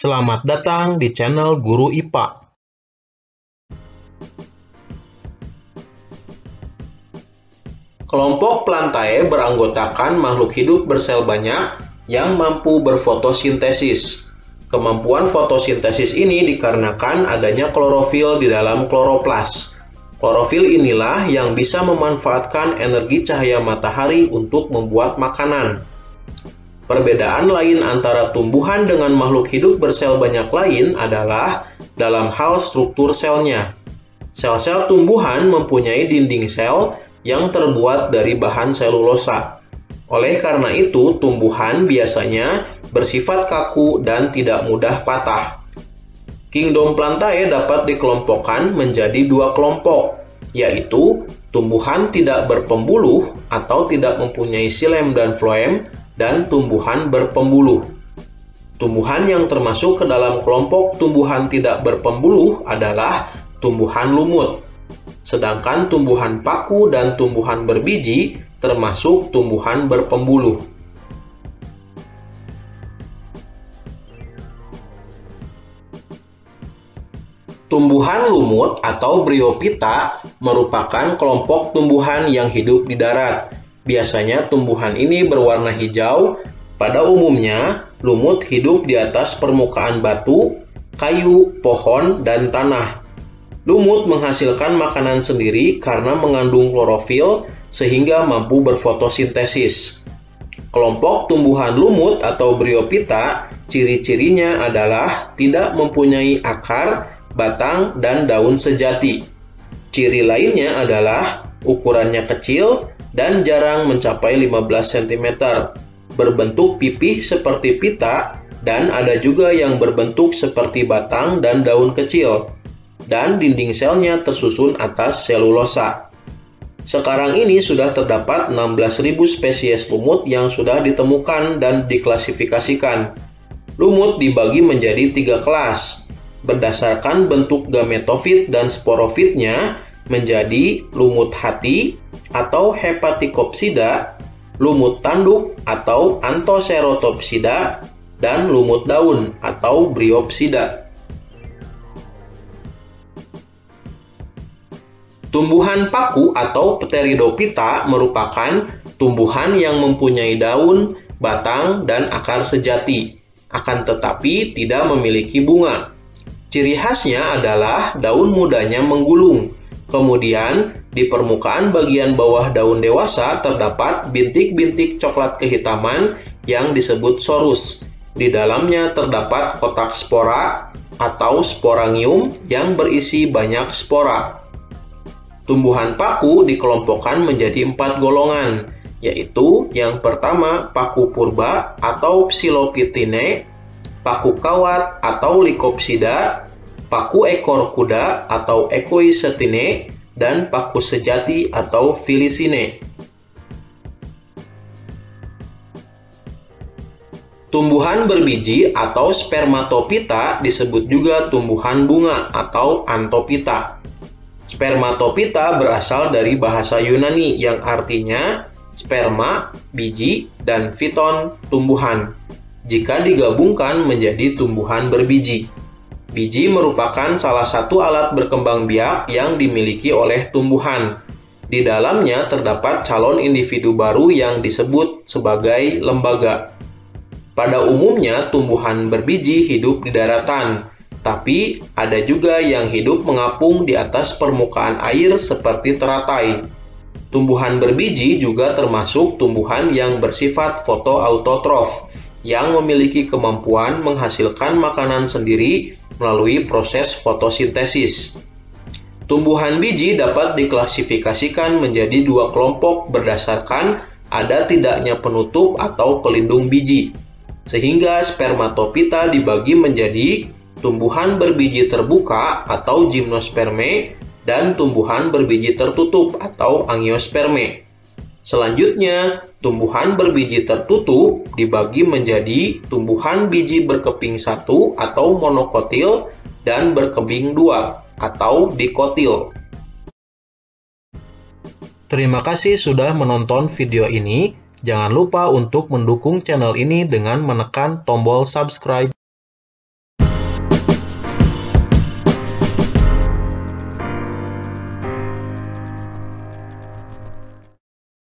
Selamat datang di channel Guru IPA. Kelompok Plantae beranggotakan makhluk hidup bersel banyak yang mampu berfotosintesis. Kemampuan fotosintesis ini dikarenakan adanya klorofil di dalam kloroplas. Klorofil inilah yang bisa memanfaatkan energi cahaya matahari untuk membuat makanan. Perbedaan lain antara tumbuhan dengan makhluk hidup bersel banyak lain adalah dalam hal struktur selnya. Sel-sel tumbuhan mempunyai dinding sel yang terbuat dari bahan selulosa. Oleh karena itu, tumbuhan biasanya bersifat kaku dan tidak mudah patah. Kingdom Plantae dapat dikelompokkan menjadi dua kelompok, yaitu tumbuhan tidak berpembuluh atau tidak mempunyai xilem dan floem, dan tumbuhan berpembuluh. Tumbuhan yang termasuk ke dalam kelompok tumbuhan tidak berpembuluh adalah tumbuhan lumut. Sedangkan tumbuhan paku dan tumbuhan berbiji termasuk tumbuhan berpembuluh. Tumbuhan lumut atau Bryophyta merupakan kelompok tumbuhan yang hidup di darat. Biasanya tumbuhan ini berwarna hijau. Pada umumnya, lumut hidup di atas permukaan batu, kayu, pohon, dan tanah. Lumut menghasilkan makanan sendiri karena mengandung klorofil sehingga mampu berfotosintesis. Kelompok tumbuhan lumut atau Bryophyta, ciri-cirinya adalah tidak mempunyai akar, batang, dan daun sejati. Ciri lainnya adalah ukurannya kecil dan jarang mencapai 15 cm, berbentuk pipih seperti pita, dan ada juga yang berbentuk seperti batang dan daun kecil, dan dinding selnya tersusun atas selulosa. Sekarang ini sudah terdapat 16.000 spesies lumut yang sudah ditemukan dan diklasifikasikan. Lumut dibagi menjadi 3 kelas, berdasarkan bentuk gametofit dan sporofitnya menjadi lumut hati atau Hepaticopsida, lumut tanduk atau Anthocerotopsida, dan lumut daun atau Bryopsida. Tumbuhan paku atau Pteridophyta merupakan tumbuhan yang mempunyai daun, batang, dan akar sejati, akan tetapi tidak memiliki bunga. Ciri khasnya adalah daun mudanya menggulung. Kemudian, di permukaan bagian bawah daun dewasa terdapat bintik-bintik coklat kehitaman yang disebut sorus. Di dalamnya terdapat kotak spora atau sporangium yang berisi banyak spora. Tumbuhan paku dikelompokkan menjadi 4 golongan, yaitu yang pertama paku purba atau Psilophytinae, paku kawat atau Lycopsida, paku ekor kuda atau Equisetae, dan paku sejati atau Felicinae. Tumbuhan berbiji atau Spermatophyta disebut juga tumbuhan bunga atau Anthophyta. Spermatophyta berasal dari bahasa Yunani yang artinya sperma, biji, dan phyton, tumbuhan. Jika digabungkan menjadi tumbuhan berbiji. Biji merupakan salah satu alat berkembang biak yang dimiliki oleh tumbuhan. Di dalamnya terdapat calon individu baru yang disebut sebagai lembaga. Pada umumnya, tumbuhan berbiji hidup di daratan, tapi ada juga yang hidup mengapung di atas permukaan air seperti teratai. Tumbuhan berbiji juga termasuk tumbuhan yang bersifat fotoautotrof, yang memiliki kemampuan menghasilkan makanan sendiri melalui proses fotosintesis. Tumbuhan biji dapat diklasifikasikan menjadi 2 kelompok berdasarkan ada tidaknya penutup atau pelindung biji, sehingga Spermatophyta dibagi menjadi tumbuhan berbiji terbuka atau Gymnospermae dan tumbuhan berbiji tertutup atau Angiospermae. Selanjutnya, tumbuhan berbiji tertutup dibagi menjadi tumbuhan biji berkeping 1 atau monokotil dan berkeping 2 atau dikotil. Terima kasih sudah menonton video ini. Jangan lupa untuk mendukung channel ini dengan menekan tombol subscribe.